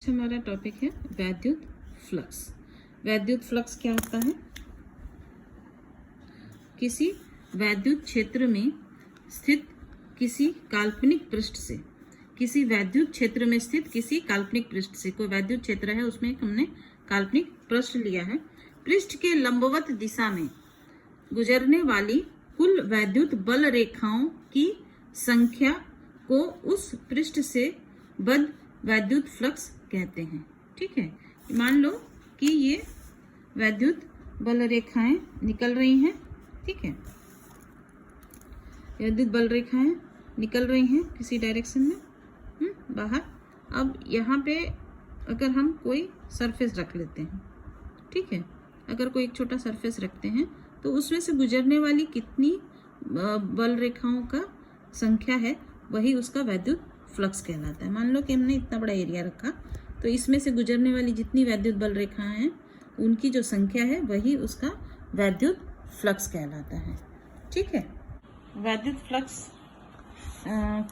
हमारा टॉपिक है वैद्युत फ्लक्स। वैद्युत फ्लक्स क्या होता है? किसी वैद्युत क्षेत्र में स्थित किसी काल्पनिक पृष्ठ से, किसी वैद्युत क्षेत्र में स्थित किसी काल्पनिक पृष्ठ से, कोई वैद्युत क्षेत्र है उसमें हमने काल्पनिक पृष्ठ लिया है, पृष्ठ के लंबवत दिशा में गुजरने वाली कुल वैद्युत बल रेखाओं की संख्या को उस पृष्ठ से बद्ध वैद्युत फ्लक्स कहते हैं। ठीक है, मान लो कि ये वैद्युत बल रेखाएं निकल रही हैं। ठीक है, वैद्युत बल रेखाएं निकल रही हैं किसी डायरेक्शन में बाहर। अब यहाँ पे अगर हम कोई सरफेस रख लेते हैं, ठीक है, अगर कोई एक छोटा सरफेस रखते हैं तो उसमें से गुजरने वाली कितनी बल रेखाओं का संख्या है वही उसका वैद्युत फ्लक्स कहलाता है। मान लो कि हमने इतना बड़ा एरिया रखा तो इसमें से गुजरने वाली जितनी वैद्युत बल रेखाएं हैं उनकी जो संख्या है वही उसका वैद्युत फ्लक्स कहलाता है। ठीक है, वैद्युत फ्लक्स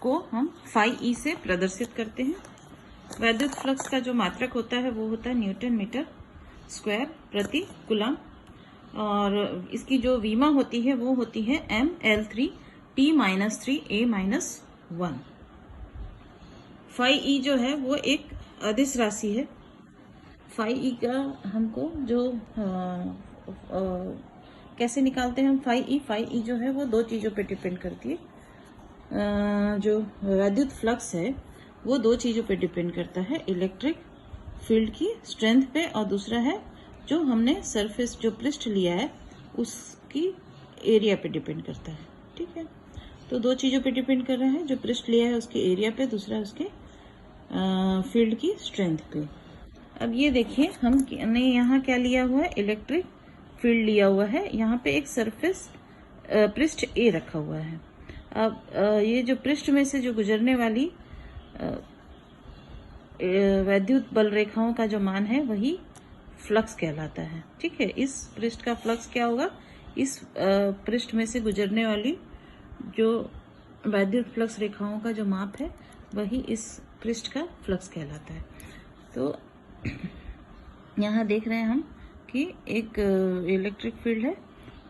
को हम φE से प्रदर्शित करते हैं। वैद्युत फ्लक्स का जो मात्रक होता है वो होता है न्यूटन मीटर स्क्वायर प्रति कूलम, और इसकी जो विमा होती है वो होती है mL3T-3A-1। φE जो है वो एक अदिश राशि है। φE का हमको जो कैसे निकालते हैं हम φE जो है वो दो चीज़ों पे डिपेंड करती है। जो वैद्युत फ्लक्स है वो दो चीज़ों पे डिपेंड करता है, इलेक्ट्रिक फील्ड की स्ट्रेंथ पे, और दूसरा है जो हमने सरफेस जो पृष्ठ लिया है उसकी एरिया पे डिपेंड करता है। ठीक है, तो दो चीज़ों पे डिपेंड कर रहा है, जो पृष्ठ लिया है उसके एरिया पे, दूसरा उसके फील्ड की स्ट्रेंथ पे। अब ये देखिए हमने यहाँ क्या लिया हुआ है, इलेक्ट्रिक फील्ड लिया हुआ है। यहाँ पे एक सरफेस पृष्ठ ए रखा हुआ है। अब ये जो पृष्ठ में से जो गुजरने वाली वैद्युत बल रेखाओं का जो मान है वही फ्लक्स कहलाता है। ठीक है, इस पृष्ठ का फ्लक्स क्या होगा, इस पृष्ठ में से गुजरने वाली जो वैद्युत फ्लक्स रेखाओं का जो माप है वही इस पृष्ठ का फ्लक्स कहलाता है। तो यहाँ देख रहे हैं हम कि एक इलेक्ट्रिक फील्ड है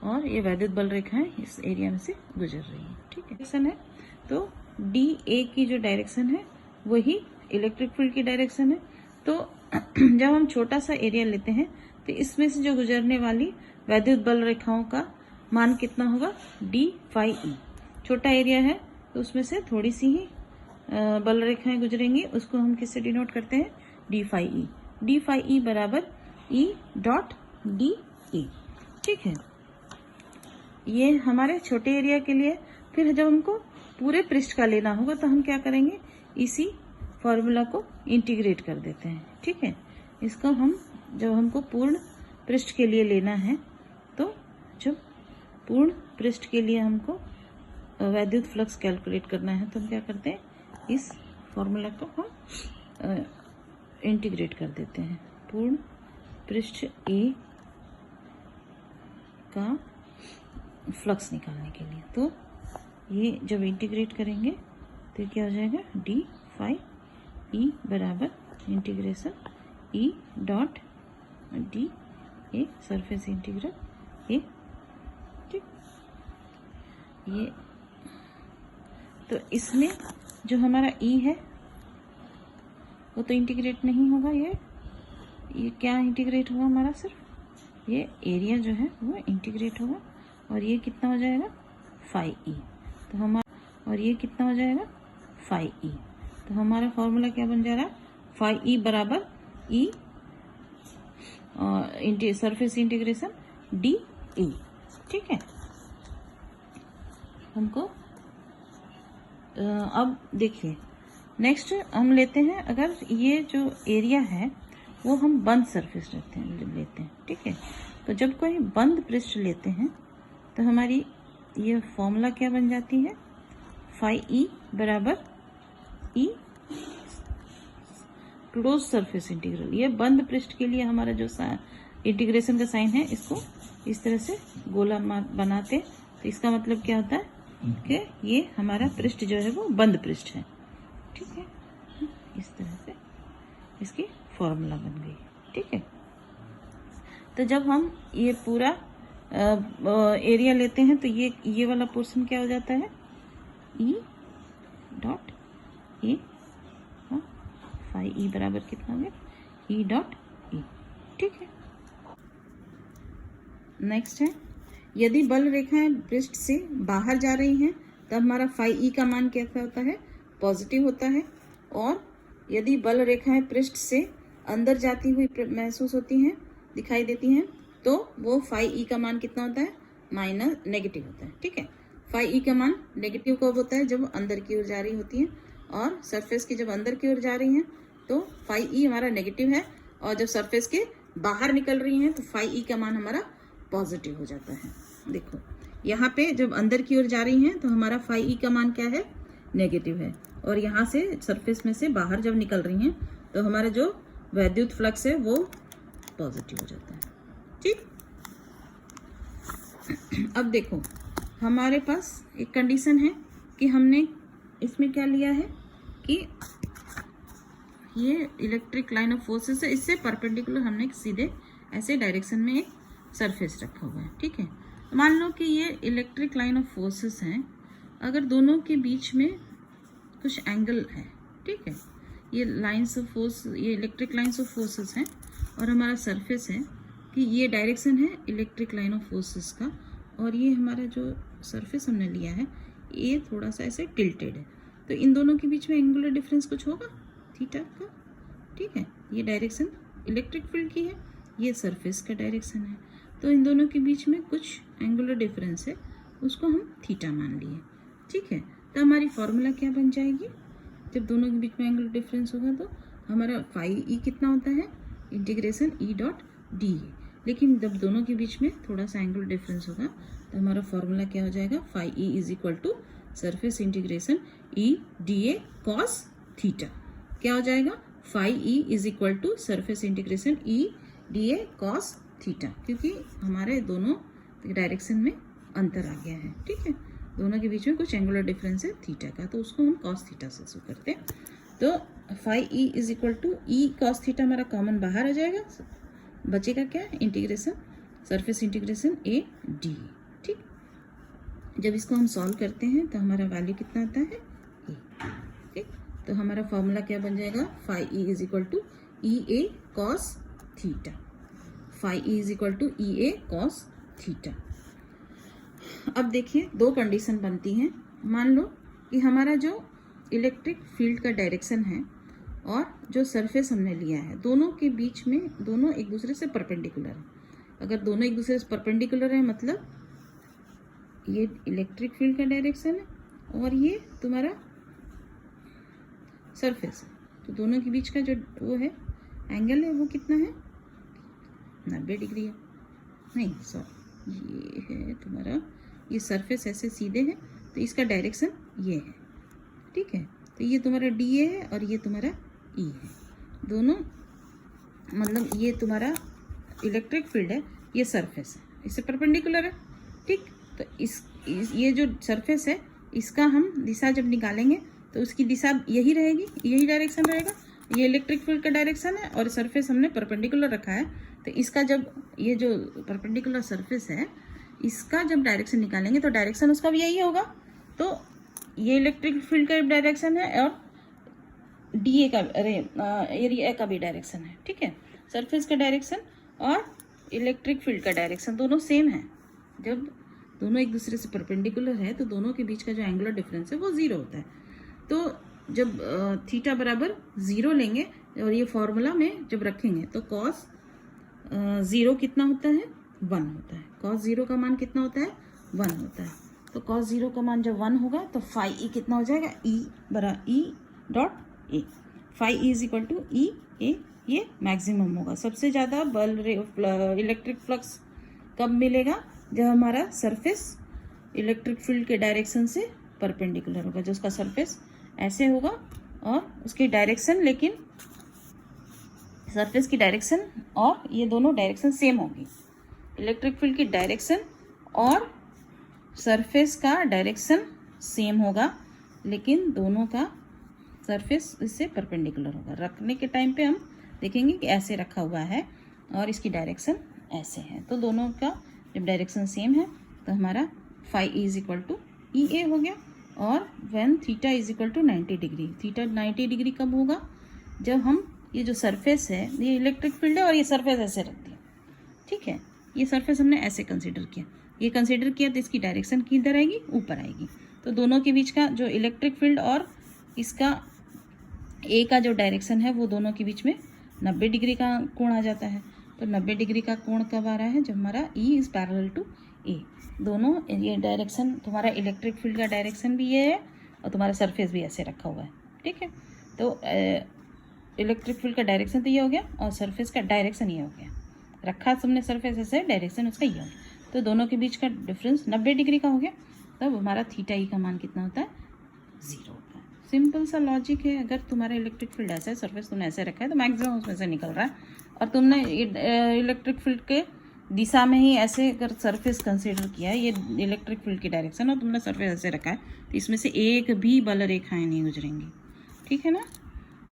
और ये वैद्युत बल रेखाएं इस एरिया में से गुजर रही हैं। ठीक है, डायरेक्शन है तो DA की जो डायरेक्शन है वही इलेक्ट्रिक फील्ड की डायरेक्शन है। तो जब हम छोटा सा एरिया लेते हैं तो इसमें से जो गुजरने वाली वैद्युत बल रेखाओं का मान कितना होगा, dφE। छोटा एरिया है तो उसमें से थोड़ी सी ही बल रेखाएं गुजरेंगी, उसको हम किससे डिनोट करते हैं, dφE। dφE बराबर E.dA। ठीक है, ये हमारे छोटे एरिया के लिए। फिर जब हमको पूरे पृष्ठ का लेना होगा तो हम क्या करेंगे, इसी फॉर्मूला को इंटीग्रेट कर देते हैं। ठीक है, इसको हम जब हमको पूर्ण पृष्ठ के लिए लेना है तो जब पूर्ण पृष्ठ के लिए हमको वैद्युत फ्लक्स कैलकुलेट करना है तो हम क्या करते हैं, इस फॉर्मूला को हम इंटीग्रेट कर देते हैं पूर्ण पृष्ठ ए का फ्लक्स निकालने के लिए। तो ये जब इंटीग्रेट करेंगे तो क्या हो जाएगा, dφE बराबर इंटीग्रेशन E.dA सरफेस इंटीग्रल ए। ठीक, ये तो इसमें जो हमारा E है वो तो इंटीग्रेट नहीं होगा, ये क्या इंटीग्रेट होगा हमारा, सिर्फ ये एरिया जो है वो इंटीग्रेट होगा, और ये कितना हो जाएगा, φE। तो हमारा, और ये कितना हो जाएगा, φE। तो हमारा फॉर्मूला क्या बन जा रहा है, φE बराबर E सरफेस इंटीग्रेशन dA। ठीक है, हमको अब देखिए नेक्स्ट हम लेते हैं, अगर ये जो एरिया है वो हम बंद सरफेस लेते हैं। ठीक है, तो जब कोई बंद पृष्ठ लेते हैं तो हमारी ये फॉर्मूला क्या बन जाती है, φE बराबर E क्लोज सरफेस इंटीग्रल। ये बंद पृष्ठ के लिए हमारा जो इंटीग्रेशन का साइन है इसको इस तरह से गोला बनाते, तो इसका मतलब क्या होता है कि ये हमारा पृष्ठ जो है वो बंद पृष्ठ है। ठीक है, इस तरह से इसकी फॉर्मूला बन गई। ठीक है, तो जब हम ये पूरा एरिया लेते हैं तो ये वाला पोर्शन क्या हो जाता है, ई डॉट ए, फाई ई बराबर कितना हो गया, ई डॉट ई। ठीक है, नेक्स्ट है, यदि बल रेखाएं पृष्ठ से बाहर जा रही हैं तब हमारा फाई ई का मान कैसा होता है, पॉजिटिव होता है। और यदि बल रेखाएं पृष्ठ से अंदर जाती हुई महसूस होती हैं, दिखाई देती हैं, तो वो फाई ई का मान कितना होता है, नेगेटिव होता है। ठीक है, फाई ई का मान नेगेटिव कब होता है, जब अंदर की ओर जा रही होती है, और सरफेस की जब अंदर की ओर जा रही हैं तो फाई ई हमारा नेगेटिव है, और जब सरफेस के बाहर निकल रही हैं तो फाई ई का मान हमारा पॉजिटिव हो जाता है। देखो यहाँ पे जब अंदर की ओर जा रही हैं तो हमारा फाई ई का मान क्या है, नेगेटिव है, और यहाँ से सरफेस में से बाहर जब निकल रही हैं तो हमारा जो वैद्युत फ्लक्स है वो पॉजिटिव हो जाता है। ठीक, अब देखो हमारे पास एक कंडीशन है कि हमने इसमें क्या लिया है कि ये इलेक्ट्रिक लाइन ऑफ फोर्सेस है, इससे परपेंडिकुलर हमने सीधे ऐसे डायरेक्शन में एक सरफेस रखा हुआ है। ठीक है, मान लो कि ये इलेक्ट्रिक लाइन ऑफ फोर्सेस हैं, अगर दोनों के बीच में कुछ एंगल है, ठीक है, ये लाइंस ऑफ फोर्स, ये इलेक्ट्रिक लाइंस ऑफ फोर्सेस हैं, और हमारा सरफेस है कि ये डायरेक्शन है इलेक्ट्रिक लाइन ऑफ फोर्सेस का, और ये हमारा जो सरफेस हमने लिया है ये थोड़ा सा ऐसे टिल्टेड है, तो इन दोनों के बीच में एंगुलर डिफरेंस कुछ होगा थीटा का। ठीक है, ये डायरेक्शन इलेक्ट्रिक फील्ड की है, ये सरफेस का डायरेक्शन है, तो इन दोनों के बीच में कुछ एंगुलर डिफरेंस है, उसको हम थीटा मान लिए। ठीक है, तो हमारी फॉर्मूला क्या बन जाएगी, जब दोनों के बीच में एंगुलर डिफरेंस होगा तो हमारा फाई ई कितना होता है, integration E dot D A, लेकिन जब दोनों के बीच में थोड़ा सा एंगुलर डिफरेंस होगा तो हमारा फॉर्मूला क्या हो जाएगा, phi E is equal to surface integration E D A cos theta. क्या हो जाएगा, phi E is equal to surface integration E D A cos theta, क्योंकि हमारे दोनों डायरेक्शन में अंतर आ गया है। ठीक है, दोनों के बीच में कुछ एंगुलर डिफरेंस है थीटा का, तो उसको हम कॉस थीटा से शो करते हैं। तो phi E is equal to E cos theta हमारा कॉमन बाहर आ जाएगा, बचेगा क्या, integration surface integration A D. ठीक, जब इसको हम सॉल्व करते हैं तो हमारा वैल्यू कितना आता है, ए। ठीक, तो हमारा फॉर्मूला क्या बन जाएगा, phi E is equal to E A cos theta, phi E is equal to E A cos theta. अब देखिए दो कंडीशन बनती हैं, मान लो कि हमारा जो इलेक्ट्रिक फील्ड का डायरेक्शन है और जो सरफेस हमने लिया है, दोनों के बीच में दोनों एक दूसरे से परपेंडिकुलर है। अगर दोनों एक दूसरे से परपेंडिकुलर है मतलब ये इलेक्ट्रिक फील्ड का डायरेक्शन है और ये तुम्हारा सरफेस है, तो दोनों के बीच का जो वो है एंगल है वो कितना है, 90 डिग्री है। नहीं सॉरी, ये है तुम्हारा, ये सरफेस ऐसे सीधे है तो इसका डायरेक्शन ये है। ठीक है, तो ये तुम्हारा डी ए है और ये तुम्हारा ई है, दोनों मतलब ये तुम्हारा इलेक्ट्रिक फील्ड है, ये सरफेस है, इससे परपेंडिकुलर है। ठीक, तो ये जो सरफेस है इसका हम दिशा जब निकालेंगे तो उसकी दिशा यही रहेगी, यही डायरेक्शन रहेगा, ये इलेक्ट्रिक फील्ड का डायरेक्शन है और सरफेस हमने परपेंडिकुलर रखा है, तो इसका जब ये जो परपेंडिकुलर सरफेस है इसका जब डायरेक्शन निकालेंगे तो डायरेक्शन उसका भी यही होगा। तो ये इलेक्ट्रिक फील्ड का डायरेक्शन है और डी ए का एरिया का भी डायरेक्शन है। ठीक है, सरफेस का डायरेक्शन और इलेक्ट्रिक फील्ड का डायरेक्शन दोनों सेम है। जब दोनों एक दूसरे से परपेंडिकुलर है तो दोनों के बीच का जो एंगुलर डिफरेंस है वो ज़ीरो होता है। तो जब थीटा बराबर ज़ीरो लेंगे और ये फॉर्मूला में जब रखेंगे तो कॉस ज़ीरो कितना होता है, 1 होता है। कॉस ज़ीरो का मान कितना होता है, 1 होता है। तो कॉस ज़ीरो का मान जब 1 होगा तो फाई ई कितना हो जाएगा, E bar E dot A, phi E is equal to E A, ये मैक्सिमम होगा। सबसे ज़्यादा बल इलेक्ट्रिक फ्लक्स कब मिलेगा, जब हमारा सरफेस इलेक्ट्रिक फील्ड के डायरेक्शन से परपेंडिकुलर होगा, जो उसका सरफेस ऐसे होगा और उसकी डायरेक्शन, लेकिन सरफेस की डायरेक्शन और ये दोनों डायरेक्शन सेम होगी। इलेक्ट्रिक फील्ड की डायरेक्शन और सरफेस का डायरेक्शन सेम होगा, लेकिन दोनों का सरफेस इससे परपेंडिकुलर होगा। रखने के टाइम पे हम देखेंगे कि ऐसे रखा हुआ है और इसकी डायरेक्शन ऐसे है, तो दोनों का जब डायरेक्शन सेम है तो हमारा phi is equal to E A हो गया। और when theta is equal to 90 degree, theta 90 degree कब होगा, जब हम ये जो सरफेस है, ये इलेक्ट्रिक फील्ड है और ये सरफेस ऐसे रख दिया, ठीक है, ये सरफेस हमने ऐसे कंसीडर किया, ये कंसीडर किया तो इसकी डायरेक्शन किधर आएगी, ऊपर आएगी। तो दोनों के बीच का जो इलेक्ट्रिक फील्ड और इसका ए का जो डायरेक्शन है वो दोनों के बीच में 90 डिग्री का कोण आ जाता है। तो 90 डिग्री का कोण कब आ रहा है, जब हमारा ई इज़ पैरेलल टू ए। दोनों ये डायरेक्शन, तुम्हारा इलेक्ट्रिक फील्ड का डायरेक्शन भी ये है और तुम्हारा सरफेस भी ऐसे रखा हुआ है, ठीक है। तो इलेक्ट्रिक फील्ड का डायरेक्शन तो ये हो गया और सरफेस का डायरेक्शन ये हो गया, रखा तुमने सरफेस ऐसे, डायरेक्शन उसका ये हो गया, तो दोनों के बीच का डिफरेंस 90 डिग्री का हो गया। तब हमारा थीटा ई का मान कितना होता है, 0 होता है। सिंपल सा लॉजिक है। अगर तुम्हारा इलेक्ट्रिक फील्ड ऐसा है, सरफेस तुमने ऐसे रखा है, तो मैक्सिमम उसमें से निकल रहा है, और तुमने इलेक्ट्रिक फील्ड के दिशा में ही ऐसे अगर सरफेस कंसीडर किया है, ये इलेक्ट्रिक फील्ड की डायरेक्शन, और तुमने सरफेस ऐसे रखा है, तो इसमें से एक भी बल रेखाएं नहीं गुजरेंगी, ठीक है ना।